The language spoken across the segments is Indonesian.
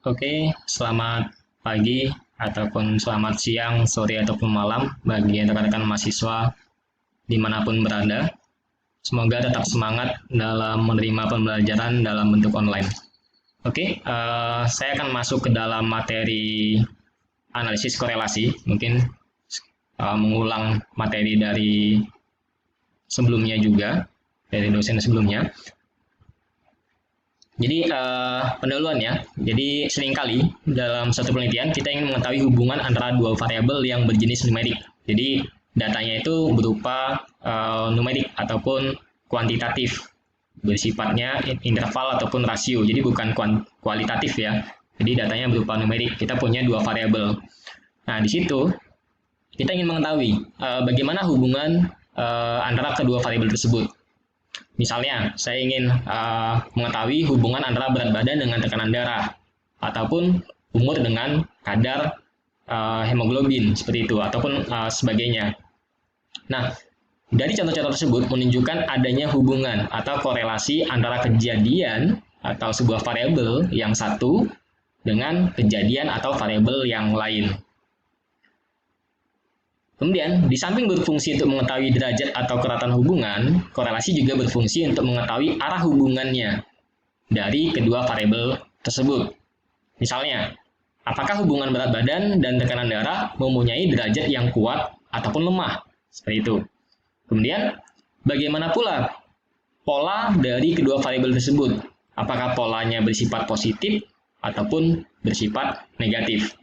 Oke, selamat pagi ataupun selamat siang, sore ataupun malam bagi rekan-rekan mahasiswa dimanapun berada. Semoga tetap semangat dalam menerima pembelajaran dalam bentuk online. Oke, saya akan masuk ke dalam materi analisis korelasi. Mungkin mengulang materi dari sebelumnya juga, dari dosen sebelumnya. Jadi pendahuluan ya. Jadi seringkali dalam satu penelitian kita ingin mengetahui hubungan antara dua variabel yang berjenis numerik. Jadi datanya itu berupa numerik ataupun kuantitatif, bersifatnya interval ataupun rasio. Jadi bukan kualitatif ya. Jadi datanya berupa numerik. Kita punya dua variabel. Nah di situ kita ingin mengetahui bagaimana hubungan antara kedua variabel tersebut. Misalnya, saya ingin mengetahui hubungan antara berat badan dengan tekanan darah, ataupun umur dengan kadar hemoglobin, seperti itu, ataupun sebagainya. Nah, dari contoh-contoh tersebut menunjukkan adanya hubungan atau korelasi antara kejadian atau sebuah variabel yang satu dengan kejadian atau variabel yang lain. Kemudian, di samping berfungsi untuk mengetahui derajat atau keratan hubungan, korelasi juga berfungsi untuk mengetahui arah hubungannya dari kedua variabel tersebut. Misalnya, apakah hubungan berat badan dan tekanan darah mempunyai derajat yang kuat ataupun lemah? Seperti itu. Kemudian, bagaimana pula pola dari kedua variabel tersebut? Apakah polanya bersifat positif ataupun bersifat negatif?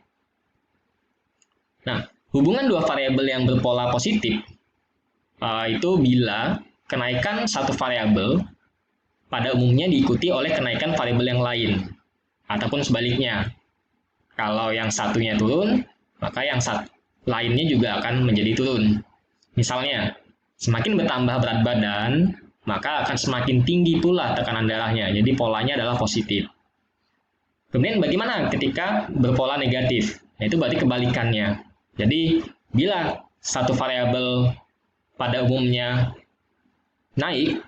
Nah, hubungan dua variabel yang berpola positif itu bila kenaikan satu variabel pada umumnya diikuti oleh kenaikan variabel yang lain, ataupun sebaliknya. Kalau yang satunya turun, maka yang lainnya juga akan menjadi turun. Misalnya, semakin bertambah berat badan, maka akan semakin tinggi pula tekanan darahnya. Jadi polanya adalah positif. Kemudian bagaimana ketika berpola negatif? Nah, itu berarti kebalikannya. Jadi, bila satu variabel pada umumnya naik,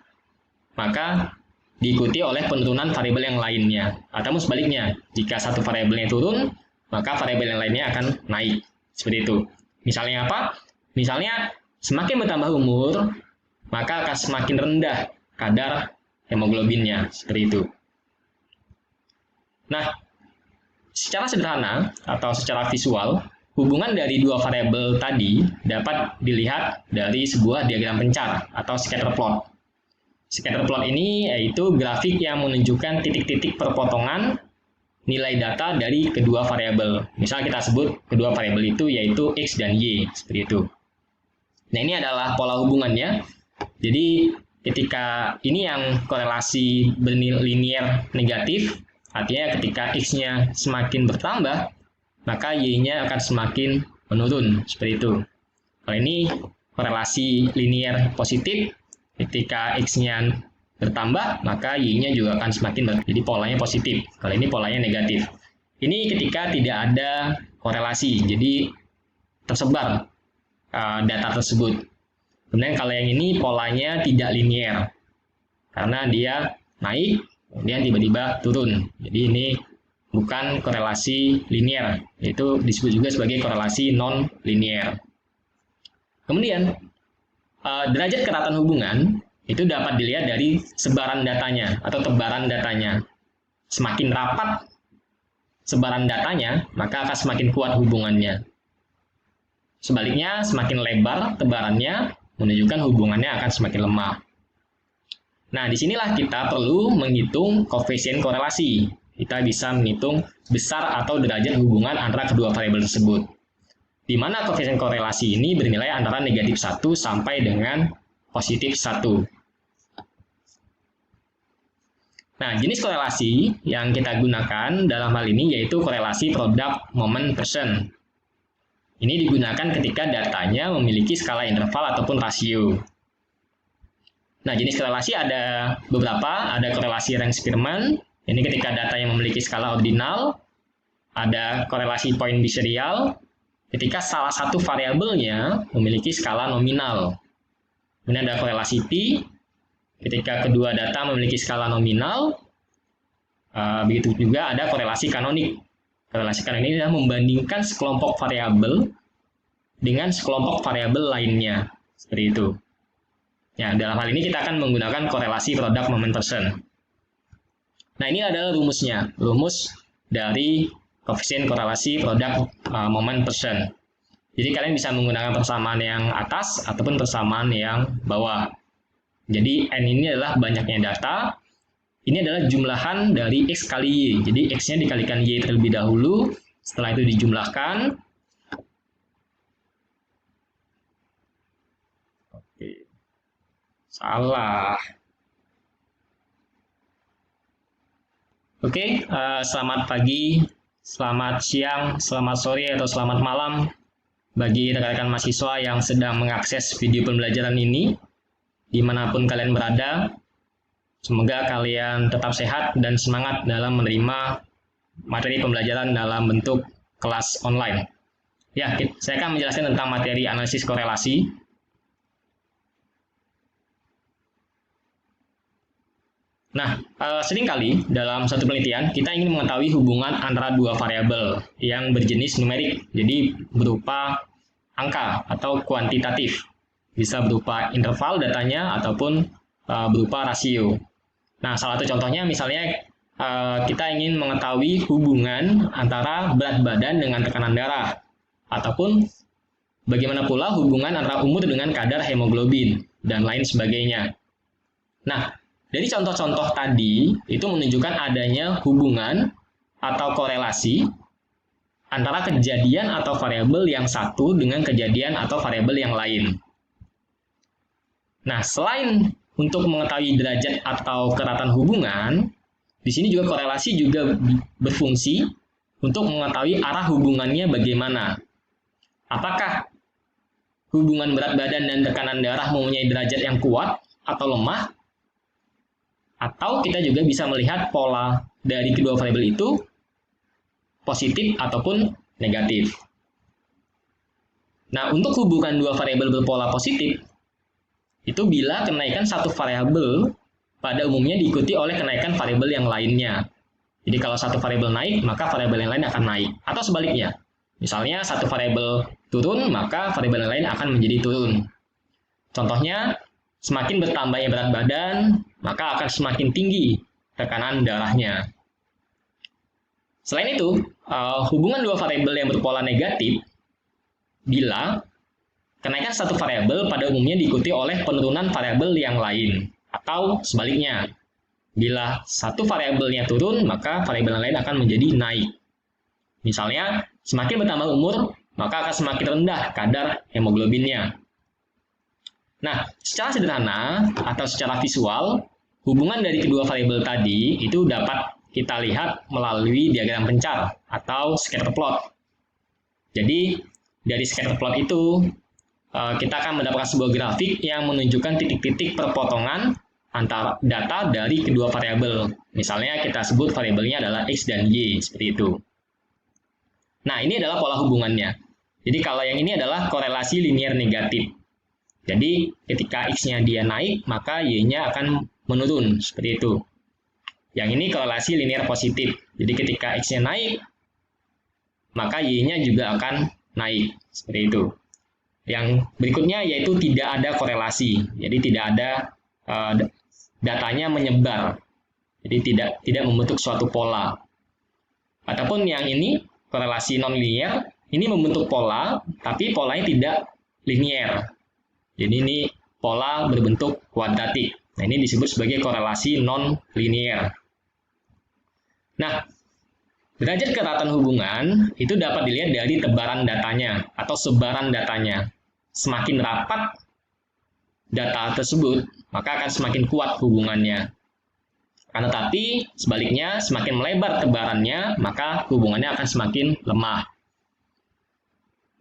maka diikuti oleh penurunan variabel yang lainnya. Atau sebaliknya, jika satu variabelnya turun, maka variabel yang lainnya akan naik. Seperti itu. Misalnya apa? Misalnya, semakin bertambah umur, maka akan semakin rendah kadar hemoglobinnya. Seperti itu. Nah, secara sederhana atau secara visual, hubungan dari dua variabel tadi dapat dilihat dari sebuah diagram pencar atau scatter plot. Scatter plot ini yaitu grafik yang menunjukkan titik-titik perpotongan nilai data dari kedua variabel. Misal kita sebut kedua variabel itu yaitu X dan Y, seperti itu. Nah, ini adalah pola hubungannya. Jadi, ketika ini yang korelasi berlinear negatif, artinya ketika X-nya semakin bertambah, maka Y-nya akan semakin menurun, seperti itu. Kalau ini korelasi linear positif, ketika X-nya bertambah, maka Y-nya juga akan semakin bertambah. Jadi polanya positif. Kalau ini polanya negatif. Ini ketika tidak ada korelasi, jadi tersebar data tersebut. Kemudian kalau yang ini polanya tidak linear, karena dia naik, kemudian tiba-tiba turun. Jadi ini bukan korelasi linear, yaitu disebut juga sebagai korelasi non-linear. Kemudian, derajat keratan hubungan itu dapat dilihat dari sebaran datanya atau tebaran datanya. Semakin rapat sebaran datanya, maka akan semakin kuat hubungannya. Sebaliknya, semakin lebar tebarannya, menunjukkan hubungannya akan semakin lemah. Nah, disinilah kita perlu menghitung koefisien korelasi. Kita bisa menghitung besar atau derajat hubungan antara kedua variabel tersebut. Di mana koefisien korelasi ini bernilai antara negatif 1 sampai dengan positif 1. Nah, jenis korelasi yang kita gunakan dalam hal ini yaitu korelasi produk moment percent. Ini digunakan ketika datanya memiliki skala interval ataupun rasio. Nah, jenis korelasi ada beberapa, ada korelasi Rang-Spearman. Ini ketika data yang memiliki skala ordinal, ada korelasi point biserial, ketika salah satu variabelnya memiliki skala nominal. Kemudian ada korelasi T, ketika kedua data memiliki skala nominal, Begitu juga ada korelasi kanonik. Korelasi kanonik ini adalah membandingkan sekelompok variabel dengan sekelompok variabel lainnya. Seperti itu. Ya, dalam hal ini kita akan menggunakan korelasi product moment person. Nah, ini adalah rumusnya. Rumus dari koefisien korelasi product moment person. Jadi kalian bisa menggunakan persamaan yang atas ataupun persamaan yang bawah. Jadi N ini adalah banyaknya data. Ini adalah jumlahan dari X kali Y. Jadi X-nya dikalikan Y terlebih dahulu. Setelah itu dijumlahkan. Oke. Salah. Oke, selamat pagi, selamat siang, selamat sore, atau selamat malam bagi rekan-rekan mahasiswa yang sedang mengakses video pembelajaran ini, dimanapun kalian berada. Semoga kalian tetap sehat dan semangat dalam menerima materi pembelajaran dalam bentuk kelas online. Ya, saya akan menjelaskan tentang materi analisis korelasi. Nah, seringkali dalam satu penelitian kita ingin mengetahui hubungan antara dua variabel yang berjenis numerik, jadi berupa angka atau kuantitatif, bisa berupa interval datanya ataupun berupa rasio. Nah, salah satu contohnya misalnya kita ingin mengetahui hubungan antara berat badan dengan tekanan darah, ataupun bagaimana pula hubungan antara umur dengan kadar hemoglobin dan lain sebagainya. Nah, dari contoh-contoh tadi, itu menunjukkan adanya hubungan atau korelasi antara kejadian atau variabel yang satu dengan kejadian atau variabel yang lain. Nah, selain untuk mengetahui derajat atau keratan hubungan, di sini juga korelasi juga berfungsi untuk mengetahui arah hubungannya bagaimana. Apakah hubungan berat badan dan tekanan darah mempunyai derajat yang kuat atau lemah? Atau kita juga bisa melihat pola dari kedua variabel itu positif ataupun negatif. Nah, untuk hubungan dua variabel berpola positif, itu bila kenaikan satu variabel pada umumnya diikuti oleh kenaikan variabel yang lainnya. Jadi kalau satu variabel naik, maka variabel yang lain akan naik. Atau sebaliknya, misalnya satu variabel turun, maka variabel yang lain akan menjadi turun. Contohnya, semakin bertambahnya berat badan, maka akan semakin tinggi tekanan darahnya. Selain itu, hubungan dua variabel yang berpola negatif bila kenaikan satu variabel pada umumnya diikuti oleh penurunan variabel yang lain, atau sebaliknya, bila satu variabelnya turun, maka variabel yang lain akan menjadi naik. Misalnya, semakin bertambah umur, maka akan semakin rendah kadar hemoglobinnya. Nah, secara sederhana atau secara visual, hubungan dari kedua variabel tadi itu dapat kita lihat melalui diagram pencar atau scatter plot. Jadi, dari scatter plot itu, kita akan mendapatkan sebuah grafik yang menunjukkan titik-titik perpotongan antara data dari kedua variabel. Misalnya kita sebut variabelnya adalah X dan Y, seperti itu. Nah, ini adalah pola hubungannya. Jadi, kalau yang ini adalah korelasi linier negatif. Jadi, ketika X-nya dia naik, maka Y-nya akan menurun, seperti itu. Yang ini korelasi linier positif. Jadi, ketika X-nya naik, maka Y-nya juga akan naik, seperti itu. Yang berikutnya yaitu tidak ada korelasi. Jadi, tidak ada datanya menyebar. Jadi, tidak membentuk suatu pola. Ataupun yang ini, korelasi non-linier, ini membentuk pola, tapi polanya tidak linier. Jadi ini pola berbentuk kuadratik. Nah, ini disebut sebagai korelasi non-linier. Nah, derajat keratan hubungan itu dapat dilihat dari tebaran datanya atau sebaran datanya. Semakin rapat data tersebut, maka akan semakin kuat hubungannya. Karena tetapi sebaliknya, semakin melebar tebarannya, maka hubungannya akan semakin lemah.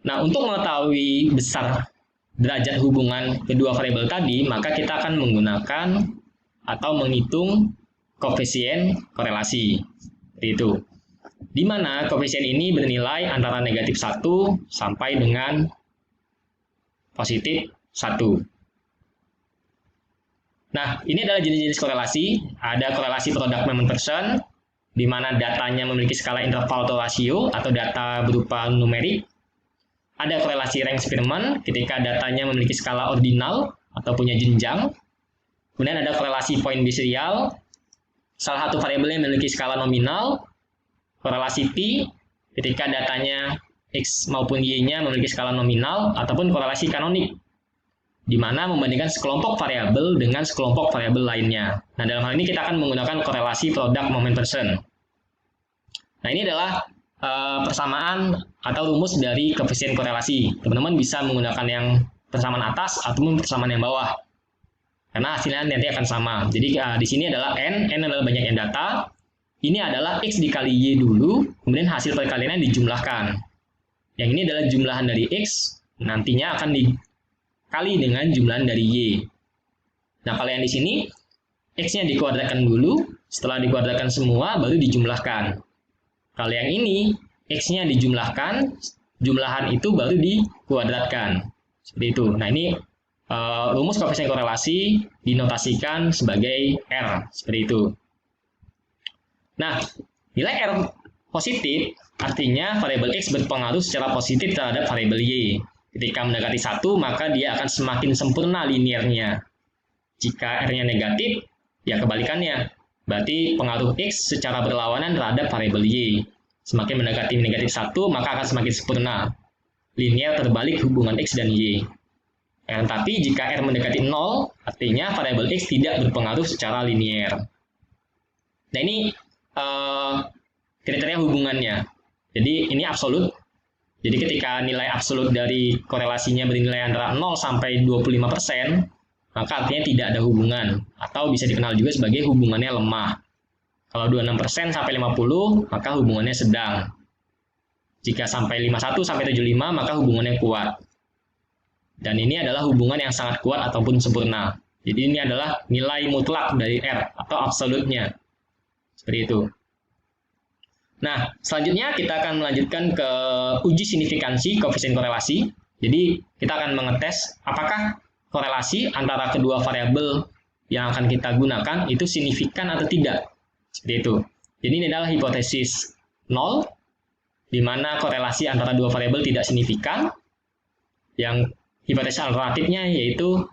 Nah, untuk mengetahui besar derajat hubungan kedua variabel tadi, maka kita akan menggunakan atau menghitung koefisien korelasi. Seperti itu. Di mana koefisien ini bernilai antara negatif 1 sampai dengan positif 1. Nah, ini adalah jenis-jenis korelasi. Ada korelasi product moment person, di mana datanya memiliki skala interval atau rasio atau data berupa numerik. Ada korelasi rank Spearman ketika datanya memiliki skala ordinal atau punya jenjang. Kemudian ada korelasi point biserial, salah satu variabelnya memiliki skala nominal. Korelasi P ketika datanya X maupun Y-nya memiliki skala nominal, ataupun korelasi kanonik, di mana membandingkan sekelompok variabel dengan sekelompok variabel lainnya. Nah, dalam hal ini kita akan menggunakan korelasi product moment person. Nah, ini adalah persamaan atau rumus dari koefisien korelasi. Teman-teman bisa menggunakan yang persamaan atas ataupun persamaan yang bawah, karena hasilnya nanti akan sama. Jadi di sini adalah N adalah banyak yang data. Ini adalah X dikali Y dulu, kemudian hasil perkaliannya dijumlahkan. Yang ini adalah jumlahan dari X, nantinya akan dikali dengan jumlahan dari Y. Nah, kalau yang di sini, X-nya dikuadratkan dulu, setelah dikuadratkan semua, baru dijumlahkan. Kalau yang ini, X-nya dijumlahkan, jumlahan itu baru dikuadratkan. Seperti itu. Nah, ini rumus koefisien korelasi dinotasikan sebagai R. Seperti itu. Nah, nilai R positif artinya variabel X berpengaruh secara positif terhadap variabel Y. Ketika mendekati 1, maka dia akan semakin sempurna linearnya. Jika R-nya negatif, ya kebalikannya. Berarti pengaruh X secara berlawanan terhadap variabel Y. Semakin mendekati negatif 1, maka akan semakin sempurna. Linear terbalik hubungan X dan Y. Tapi jika R mendekati 0, artinya variabel X tidak berpengaruh secara linear. Nah, ini kriteria hubungannya. Jadi ini absolut. Jadi ketika nilai absolut dari korelasinya bernilai antara 0 sampai 25%, maka artinya tidak ada hubungan, atau bisa dikenal juga sebagai hubungannya lemah. Kalau 26% sampai 50, maka hubungannya sedang. Jika sampai 51 sampai 75, maka hubungannya kuat. Dan ini adalah hubungan yang sangat kuat ataupun sempurna. Jadi ini adalah nilai mutlak dari R atau absolutnya. Seperti itu. Nah, selanjutnya kita akan melanjutkan ke uji signifikansi koefisien korelasi. Jadi, kita akan mengetes apakah korelasi antara kedua variabel yang akan kita gunakan itu signifikan atau tidak. Seperti itu. Jadi, ini adalah hipotesis 0, di mana korelasi antara dua variabel tidak signifikan. Yang hipotesis alternatifnya yaitu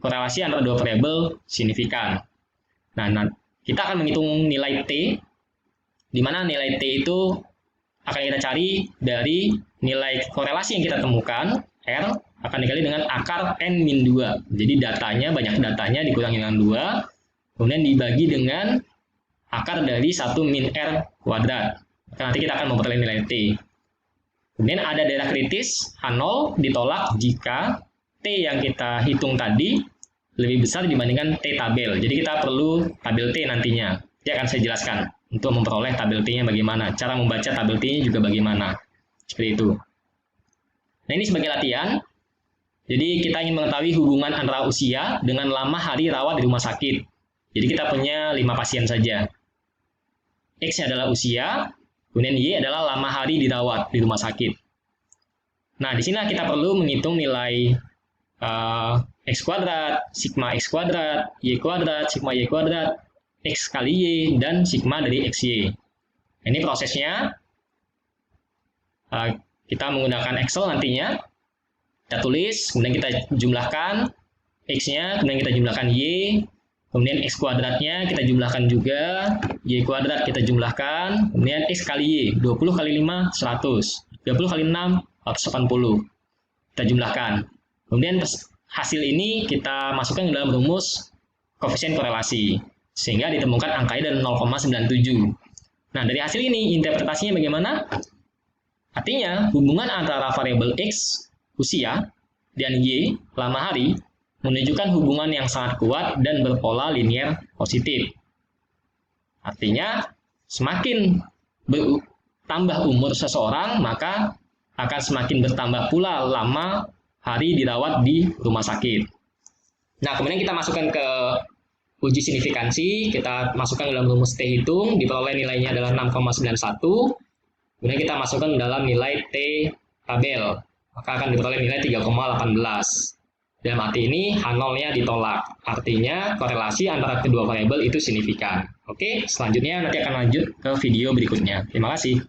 korelasi antara dua variabel signifikan. Nah, kita akan menghitung nilai T, di mana nilai T itu akan kita cari dari nilai korelasi yang kita temukan, R, akan dikali dengan akar N-2. Jadi banyak datanya dikurangi dengan 2, kemudian dibagi dengan akar dari 1 min R kuadrat. Nanti kita akan memperoleh nilai T. Kemudian ada daerah kritis, H0 ditolak jika T yang kita hitung tadi lebih besar dibandingkan T tabel. Jadi kita perlu tabel T nantinya. Dia akan saya jelaskan untuk memperoleh tabel T-nya bagaimana. Cara membaca tabel T-nya juga bagaimana. Seperti itu. Nah, ini sebagai latihan. Jadi kita ingin mengetahui hubungan antara usia dengan lama hari rawat di rumah sakit. Jadi kita punya 5 pasien saja. X-nya adalah usia, kemudian Y adalah lama hari dirawat di rumah sakit. Nah, di sini kita perlu menghitung nilai X kuadrat, sigma X kuadrat, Y kuadrat, sigma Y kuadrat, X kali Y, dan sigma dari XY. Ini prosesnya. Kita menggunakan Excel nantinya. Kita tulis, kemudian kita jumlahkan X-nya, kemudian kita jumlahkan Y, kemudian X kuadratnya kita jumlahkan juga, Y kuadrat kita jumlahkan, kemudian X kali Y, 20 kali 5, 100, 30 kali 6, 180. Kita jumlahkan. Kemudian hasil ini kita masukkan ke dalam rumus koefisien korelasi, sehingga ditemukan angkanya dari 0,97. Nah, dari hasil ini, interpretasinya bagaimana? Artinya, hubungan antara variabel X, usia, dan Y, lama hari, menunjukkan hubungan yang sangat kuat dan berpola linear positif. Artinya, semakin bertambah umur seseorang, maka akan semakin bertambah pula lama hari dirawat di rumah sakit. Nah, kemudian kita masukkan ke uji signifikansi, kita masukkan dalam rumus T hitung, diperoleh nilainya adalah 6,91. Kemudian kita masukkan dalam nilai T tabel, maka akan diperoleh nilai 3,18. Dalam arti ini H0-nya ditolak. Artinya korelasi antara kedua variabel itu signifikan. Oke, selanjutnya nanti akan lanjut ke video berikutnya. Terima kasih.